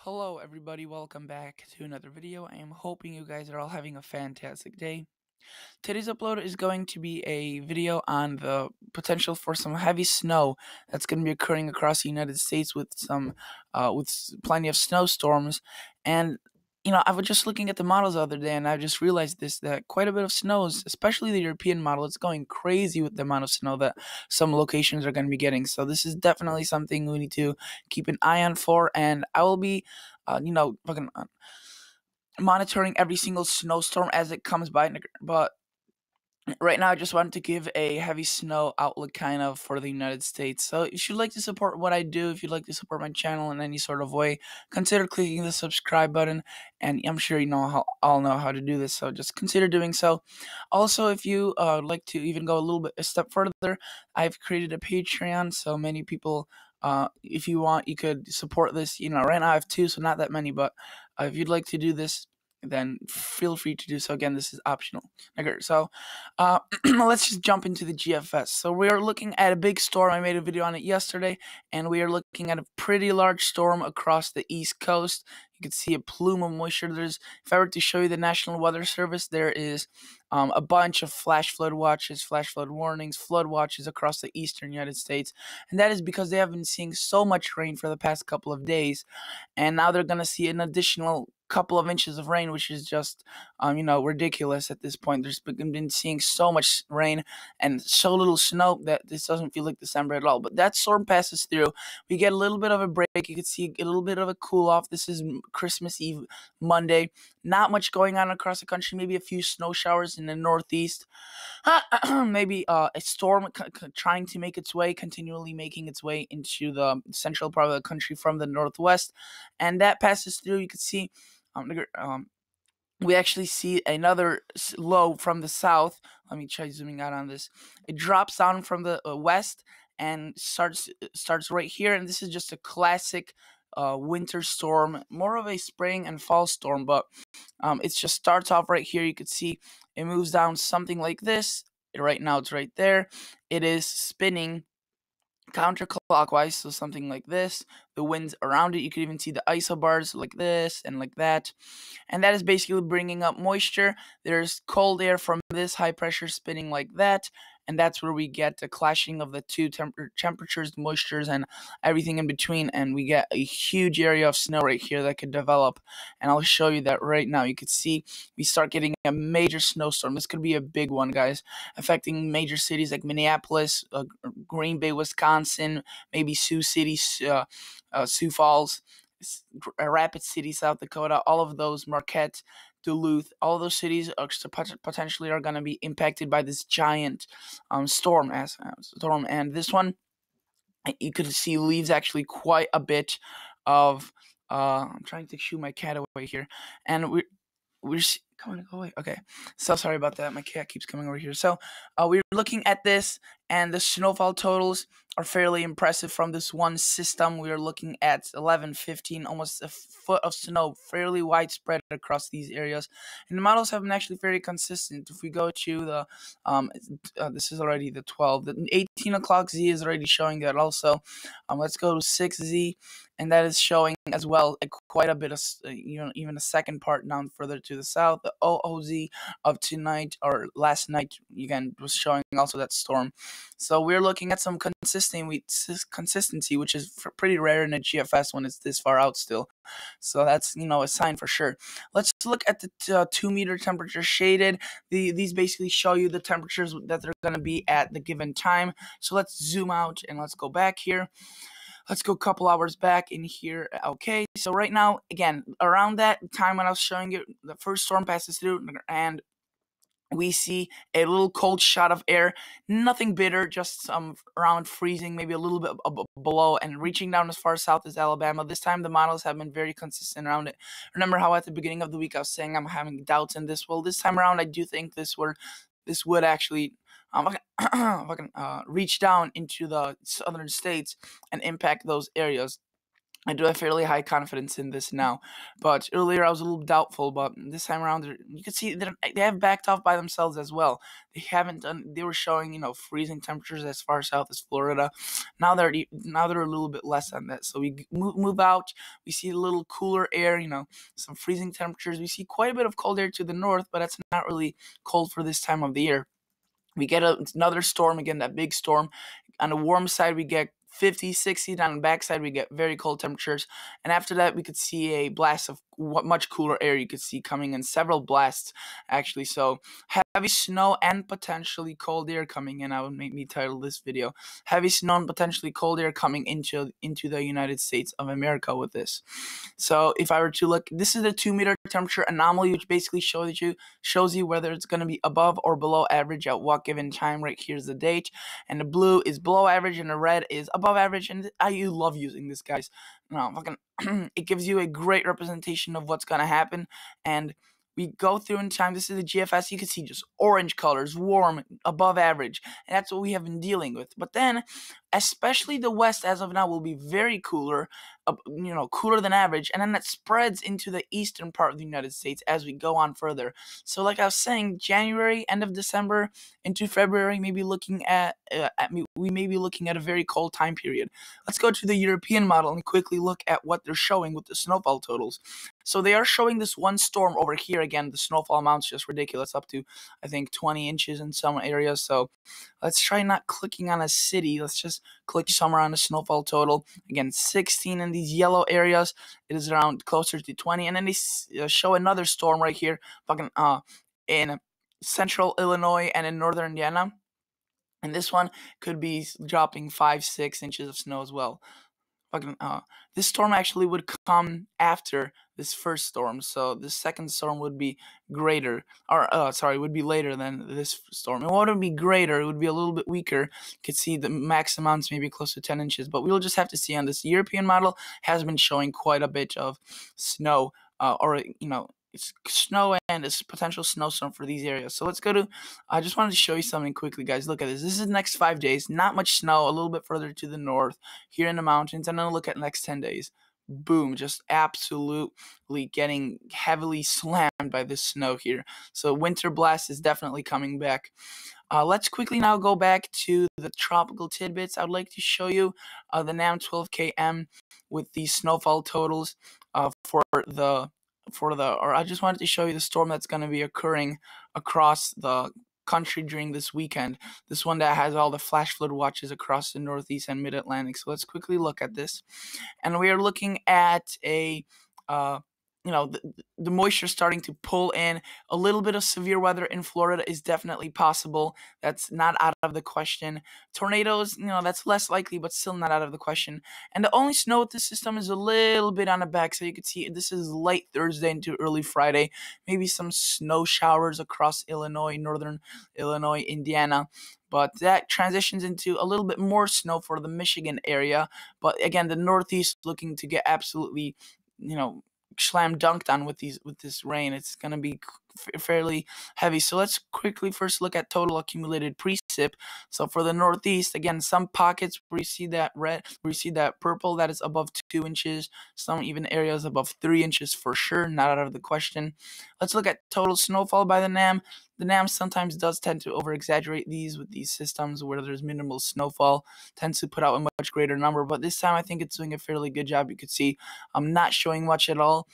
Hello everybody, welcome back to another video. I am hoping you guys are all having a fantastic day. Today's upload is going to be a video on the potential for some heavy snow that's going to be occurring across the United States with plenty of snowstorms. And I was just looking at the models the other day, and I just realized that quite a bit of snows, especially the European model, it's going crazy with the amount of snow that some locations are going to be getting. So this is definitely something we need to keep an eye on for, and I will be, monitoring every single snowstorm as it comes by. But right now, I just wanted to give a heavy snow outlook kind of for the United States. So if you'd like to support what I do, if you'd like to support my channel in any sort of way, consider clicking the subscribe button. And I'm sure all know how to do this, so just consider doing so. Also, if you like to even go a step further, I've created a Patreon, so many people. If you want, you could support this. Right now I have two, so not that many. But if you'd like to do this, then feel free to do so. Again, this is optional. Okay, so let's just jump into the GFS. So we are looking at a big storm. I made a video on it yesterday, and we are looking at a pretty large storm across the East Coast. You can see a plume of moisture. If I were to show you the National Weather Service, there is a bunch of flash flood watches, flash flood warnings, flood watches across the eastern United States. And that is because they have been seeing so much rain for the past couple of days. And now they're going to see an additional couple of inches of rain, which is just, ridiculous at this point. There's been seeing so much rain and so little snow that this doesn't feel like December at all. But that storm passes through. We get a little bit of a break. You can see a little bit of a cool off. This is Christmas Eve, Monday. Not much going on across the country. Maybe a few snow showers in the Northeast. Maybe a storm trying to make its way, continually making its way into the central part of the country from the Northwest. And that passes through. You can see we actually see another low from the south. Let me try zooming out on this. It drops down from the west and starts right here. And this is just a classic winter storm, more of a spring and fall storm. But it just starts off right here. You could see it moves down something like this. Right now it's right there. It is spinning counterclockwise, so something like this. The winds around it, you can even see the isobars like this and like that, and that is basically bringing up moisture. There's cold air from this high pressure spinning like that, and that's where we get the clashing of the two temperatures, moistures, and everything in between, and we get a huge area of snow right here that could develop. And I'll show you that right now. You can see we start getting a major snowstorm. This could be a big one, guys, affecting major cities like Minneapolis, Green Bay, Wisconsin, maybe Sioux City, Sioux Falls, Rapid City, South Dakota, all of those, Marquette, Duluth, all of those cities potentially are going to be impacted by this giant storm. And this one, you could see leaves actually quite a bit of. I'm trying to shoo my cat away here, and we're go away. Okay, so sorry about that. My cat keeps coming over here. So we're looking at this, and the snowfall totals are fairly impressive from this one system. We are looking at 11, 15, almost a foot of snow, fairly widespread across these areas. And the models have been actually very consistent. If we go to the, this is already the 12. The 18 o'clock Z is already showing that also. Let's go to 6Z, and that is showing as well quite a bit of, even a second part down further to the south. The OOZ of tonight or last night, again, was showing also that storm. So we're looking at some consistency, which is pretty rare in a GFS when it's this far out still. So that's, a sign for sure. Let's look at the 2 meter temperature shaded. These basically show you the temperatures that they're going to be at the given time. So let's zoom out and let's go back here. Let's go a couple hours back in here. Okay, so right now, again, around that time when I was showing you, the first storm passes through, and we see a little cold shot of air, nothing bitter, just around freezing, maybe a little bit below, and reaching down as far south as Alabama. This time the models have been very consistent around it. Remember how at the beginning of the week I was saying I'm having doubts in this? Well, this time around I do think this would actually reach down into the southern states and impact those areas. I do have fairly high confidence in this now, but earlier I was a little doubtful. But this time around, you can see that they have backed off by themselves as well. They haven't done. They were showing freezing temperatures as far south as Florida. Now they're a little bit less than that. So we move out. We see a little cooler air. Some freezing temperatures. We see quite a bit of cold air to the north, but it's not really cold for this time of the year. We get another storm again, that big storm. On the warm side, we get 50, 60. Down the backside, we get very cold temperatures. And after that, we could see a blast of much cooler air. You could see coming in several blasts, actually. So heavy snow and potentially cold air coming in. I would make me title this video. Heavy snow and potentially cold air coming into the United States of America with this. So if I were to look, this is the 2-meter temperature anomaly, which basically shows you whether it's going to be above or below average at what given time. Right here's the date, and the blue is below average and the red is above average. And I love using this, guys. It gives you a great representation of what's going to happen. And we go through in time. This is the GFS. You can see just orange colors, warm, above average. And that's what we have been dealing with. But then, especially the West as of now will be very cooler, cooler than average. And then that spreads into the eastern part of the United States as we go on further. So like I was saying, January, end of December into February, we may be looking at a very cold time period. Let's go to the European model and quickly look at what they're showing with the snowfall totals. So they are showing this one storm over here. Again, the snowfall amount's just ridiculous, up to, I think, 20 inches in some areas. So let's try not clicking on a city. Let's just click somewhere on the snowfall total. Again, 16 in these yellow areas. It is around closer to 20. And then they show another storm right here, in central Illinois and in northern Indiana. And this one could be dropping 5-6 inches of snow as well. This storm actually would come after this first storm, so the second storm would be greater, would be later than this storm. And what would be greater? It would be a little bit weaker. You could see the max amounts maybe close to 10 inches, but we'll just have to see on this. The European model has been showing quite a bit of snow, it's snow and a potential snowstorm for these areas. So let's go to, I just wanted to show you something quickly, guys. Look at this. This is the next 5 days. Not much snow, a little bit further to the north here in the mountains. And then look at the next 10 days. Boom, just absolutely getting heavily slammed by this snow here. So winter blast is definitely coming back. Let's quickly now go back to the tropical tidbits. I would like to show you the NAM 12KM with the snowfall totals I just wanted to show you the storm that's going to be occurring across the country during this weekend. This one that has all the flash flood watches across the Northeast and Mid-Atlantic. So let's quickly look at this. And we are looking at the moisture starting to pull in. A little bit of severe weather in Florida is definitely possible. That's not out of the question. Tornadoes, that's less likely, but still not out of the question. And the only snow with this system is a little bit on the back. So you can see this is late Thursday into early Friday. Maybe some snow showers across Illinois, northern Illinois, Indiana. But that transitions into a little bit more snow for the Michigan area. But again, the Northeast looking to get absolutely, slam dunked on with this rain. It's going to be fairly heavy. So let's quickly first look at total accumulated precip. So for the Northeast, again, some pockets where you see that red, where you see that purple, that is above 2 inches. Some even areas above 3 inches for sure, not out of the question. Let's look at total snowfall by the NAM. The NAM sometimes does tend to over-exaggerate these with these systems where there's minimal snowfall, tends to put out a much greater number. But this time I think it's doing a fairly good job. You could see I'm not showing much at all,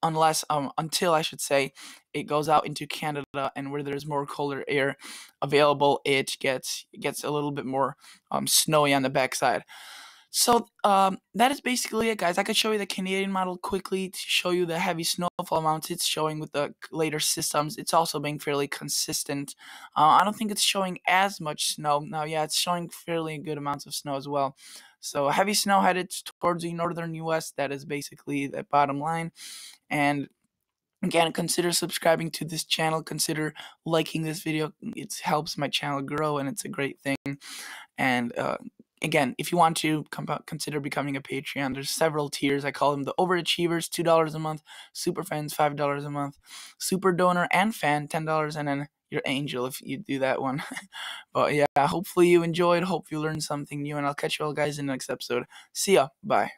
until I should say it goes out into Canada, and where there's more colder air available, it gets a little bit more snowy on the backside. So that is basically it, guys. I could show you the Canadian model quickly to show you the heavy snowfall amounts it's showing with the later systems. It's also being fairly consistent. I don't think it's showing as much snow. Now, yeah, it's showing fairly good amounts of snow as well. So heavy snow headed towards the northern U.S. That is basically the bottom line. And again, consider subscribing to this channel. Consider liking this video. It helps my channel grow, and it's a great thing. And again, if you want to consider becoming a Patreon, there's several tiers. I call them the overachievers, $2 a month, super fans, $5 a month, super donor and fan, $10, and then your angel if you do that one. But yeah, hopefully you enjoyed. Hope you learned something new, and I'll catch you all guys in the next episode. See ya. Bye.